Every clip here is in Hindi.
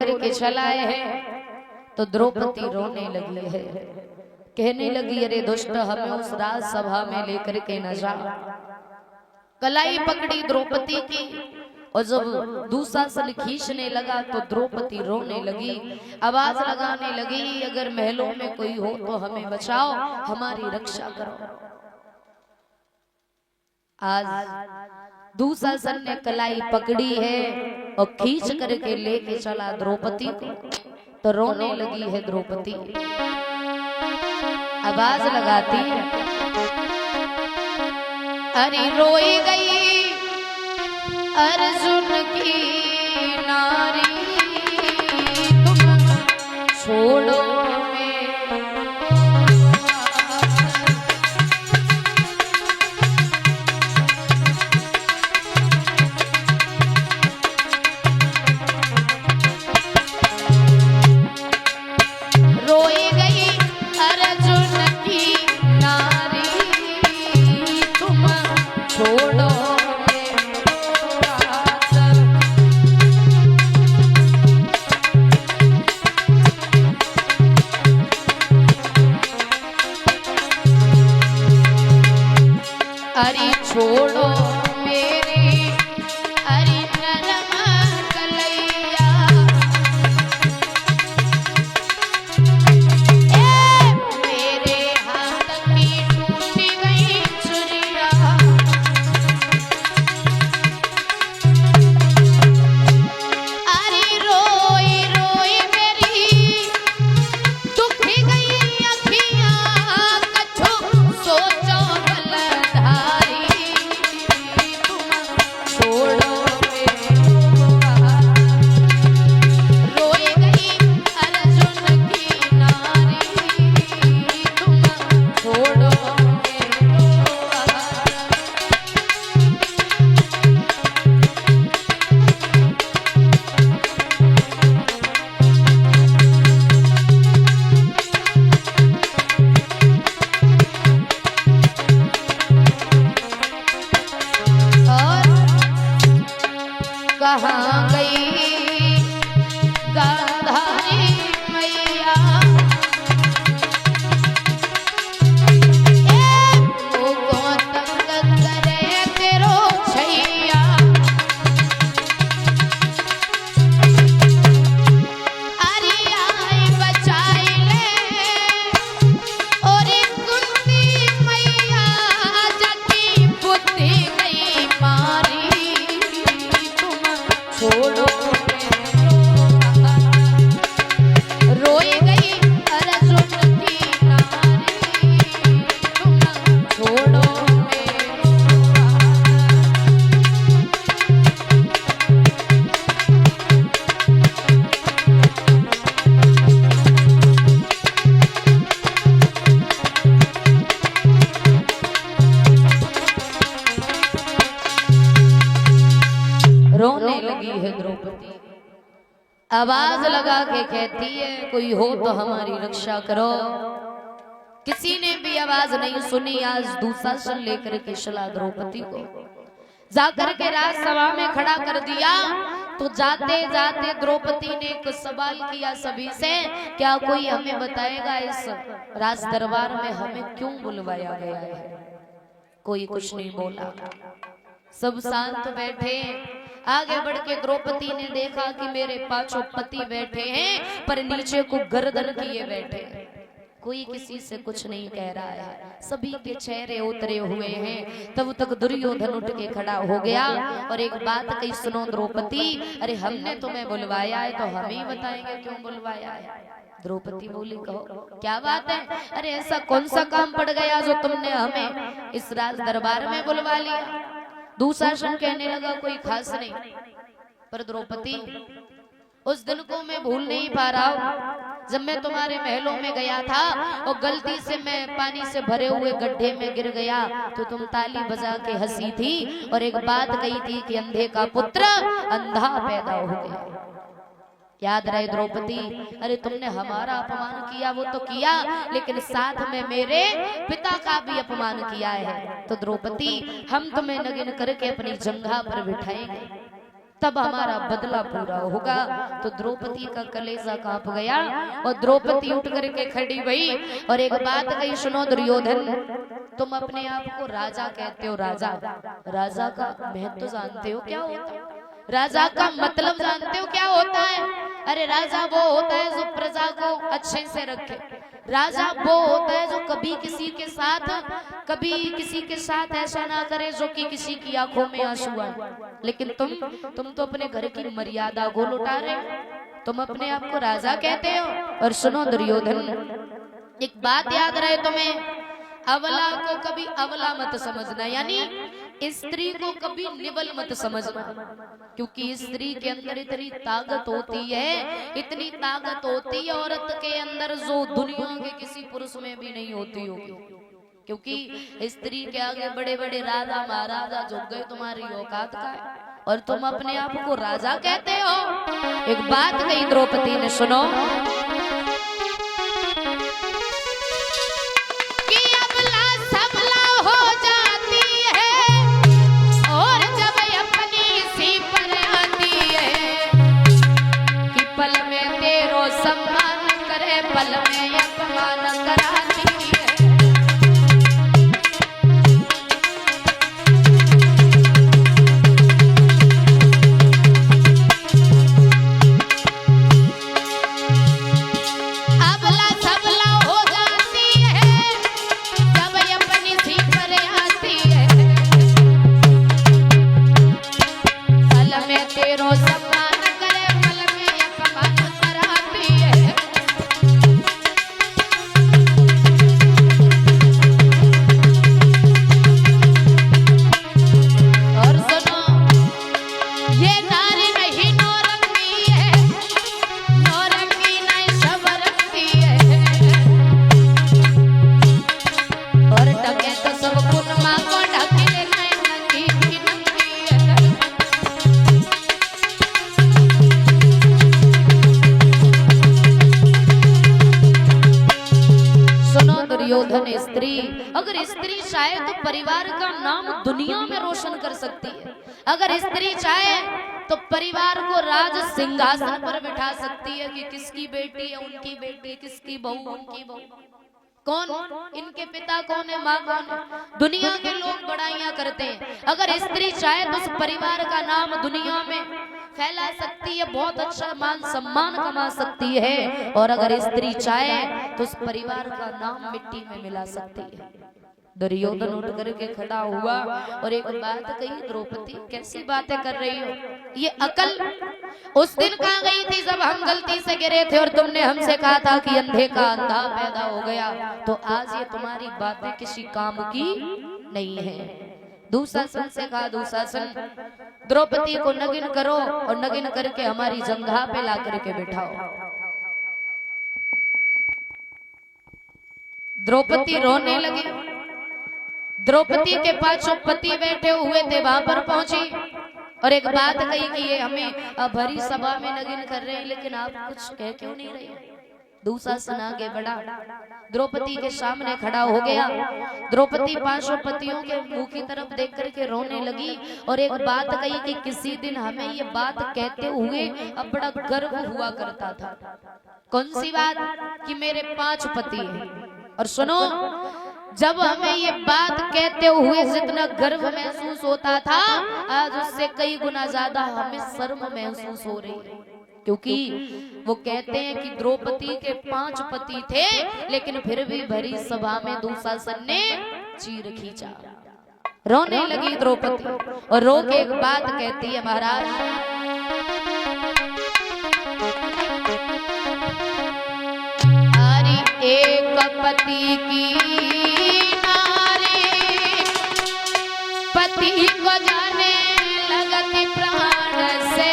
करके चलाए हैं तो द्रौपदी रोने लगी है, कहने लगी अरे दुष्ट हमें उस राजसभा में लेकर के न जा। कलाई पकड़ी द्रौपदी की और जब दुशासन खींचने लगा तो द्रौपदी रोने लगी, आवाज लगाने लगी अगर महलों में कोई हो तो हमें बचाओ, हमारी रक्षा करो। आज दुशासन ने कलाई पकड़ी है और खींच करके लेके चला द्रौपदी को, तो रोने लगी है द्रौपदी, आवाज लगाती है अरे रोई गई अर्जुन की नारी, तुम छोड़ो अरे छोड़ो मेरे अरे नरम कलैया, मेरे हाथ की टूटी गई चुरिया, अरे रोई रोई मेरी दुखी गई अखियां, कछु सोचो कहाँ गई गांधारी मैया, मुझको तंग करे तेरो छैया, अरे आई बचाई ले और कुंती मैया, जकी बुद्धि गई मारी, छोड़ो रोई गई अर्जुन की नारी, तुम छोड़ो रोने लगी है द्रौपदी, आवाज लगा के कहती है कोई हो तो हमारी रक्षा करो। किसी ने भी आवाज नहीं सुनी, आज दुशासन लेकर के चला द्रौपदी को, जाकर के राजसभा में खड़ा कर दिया। तो जाते जाते द्रौपदी ने एक सवाल किया सभी से, क्या कोई हमें बताएगा इस राज दरबार में हमें क्यों बुलवाया गया है? कोई कुछ नहीं बोला, सब शांत बैठे। आगे बढ़ के द्रौपदी ने देखा कि मेरे पांचों पति बैठे हैं पर नीचे को गर्दन किए बैठे, कोई किसी से कुछ नहीं कह रहा है, सभी के चेहरे उतरे हुए हैं। तब तक दुर्योधन उठ के खड़ा हो गया और एक बात कही, सुनो द्रौपदी, अरे हमने तुम्हें बुलवाया है तो हम ही बताएंगे क्यों बुलवाया है। द्रौपदी बोली कहो क्या बात है, अरे ऐसा कौन सा काम पड़ गया जो तुमने हमें इस राज दरबार में बुलवा लिया। दुशासन कहने लगा कोई खास नहीं, पर द्रौपदी उस दिन को मैं भूल नहीं पा रहा हूँ जब मैं तुम्हारे महलों में गया था और गलती से मैं पानी से भरे हुए गड्ढे में गिर गया तो तुम ताली बजा के हंसी थी और एक बात कही थी कि अंधे का पुत्र अंधा पैदा हो गया। याद रहे द्रौपदी, अरे तुमने हमारा अपमान किया वो तो किया, लेकिन साथ में मेरे पिता का भी अपमान किया है। तो द्रौपदी हम तुम्हें नगिन करके अपनी जंघा पर बिठाएंगे, तब हमारा बदला पूरा होगा। तो द्रौपदी का कलेजा कांप गया और द्रौपदी उठ करके खड़ी हुई और एक बात कही, सुनो दुर्योधन, तुम अपने आप को राजा कहते हो, राजा, राजा का महत्व जानते हो क्या होता है? राजा का मतलब जानते हो क्या होता है? अरे राजा वो होता है जो प्रजा को अच्छे से रखे। राजा वो होता है जो कभी किसी के साथ ऐसा ना करे जो कि किसी की आंखों में आंसू आए। लेकिन तुम तो अपने घर की मर्यादा को लुटा रहे हो, तुम अपने आप को राजा कहते हो। और सुनो दुर्योधन, एक बात याद रहे तुम्हें, अबला को कभी अबला मत समझना, यानी स्त्री को कभी निवल मत समझना, क्योंकि स्त्री के अंदर इतनी ताकत होती है, इतनी ताकत होती है औरत के अंदर जो दुनिया के किसी पुरुष में भी नहीं होती होगी। क्योंकि स्त्री के आगे बड़े बड़े राजा महाराजा झुक गए, तुम्हारी औकात का है और तुम अपने आप को राजा कहते हो। एक बात कही द्रौपदी ने, सुनो, पल में अपमान कराती है। अबला सबला हो जाती है जब अपनी सी पर आती है। पल में तेरो सम्मान करे, पल में अपमान कराती है। दुर्योधन, स्त्री, अगर स्त्री चाहे तो परिवार का नाम दुनिया में रोशन कर सकती है। अगर स्त्री चाहे तो परिवार को राज सिंहासन पर बिठा सकती है कि किसकी बेटी है उनकी बेटी, किसकी बहू उनकी बहू, कौन इनके पिता कौन है, माँ कौन है, दुनिया के लोग बड़ाइयां करते हैं। अगर स्त्री चाहे तो उस परिवार का नाम दुनिया में फैला सकती है, बहुत अच्छा मान सम्मान कमा सकती है। और अगर स्त्री चाहे तो उस परिवार का नाम मिट्टी में मिला सकती है। दुर्योधन उठ करके खड़ा हुआ और एक बात कही, द्रौपदी कैसी बातें कर रही हो, ये अकल उस दिन कहाँ गई थी जब हम गलती से गिरे थे और तुमने हमसे कहा था कि अंधे का अंधा पैदा हो गया, तो आज ये तुम्हारी बातें किसी काम की नहीं है। दुशासन से कहा, दुशासन द्रौपदी को नगिन करो और नगिन करके हमारी जंघा पे ला करके बिठाओ। द्रौपदी रोने लगी। द्रौपदी के पास जो पति बैठे हुए थे वहां पर पहुंची और एक बात कही कि ये हमें भरी सभा में नगिन कर रहे हैं, लेकिन आप कुछ कह क्यों नहीं रहे। दुशासन आगे बढ़ा, द्रौपदी के सामने खड़ा हो गया। द्रौपदी पांचों पतियों के मुंह की तरफ देख करके रोने लगी और एक बात कही कि किसी दिन हमें ये बात कहते हुए अब बड़ा गर्व हुआ करता था। कौन सी बात? कि मेरे 5 पति हैं। और सुनो, जब हमें ये बात कहते हुए जितना गर्व महसूस होता था, आज उससे कई गुना ज्यादा हमें शर्म महसूस हो रही है। क्योंकि वो कहते हैं कि द्रौपदी के 5 पति थे, लेकिन फिर भी भरी सभा में दुशासन ने चीर खींचा। रोने लगी द्रौपदी और रो के एक बात कहती है, महाराज हरि एक पति की नारी, पति को जाने लगती प्राण से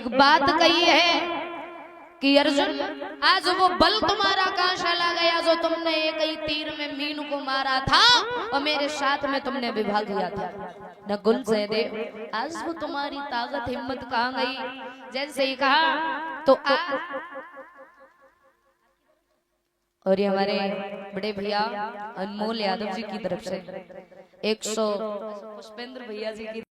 एक बात कही है कि अर्जुन आज वो बल तुम्हारा कहां चला गया जो तुमने एक ही तीर में मीन को मारा था और मेरे साथ में तुमने विवाह किया था। नकुल सहदेव आज वो तुम्हारी ताकत हिम्मत कहां गई? जैसे ही कहा तो और ये हमारे बड़े भैया अनमोल यादव जी की तरफ से 100 पुष्पेंद्र भैया जी की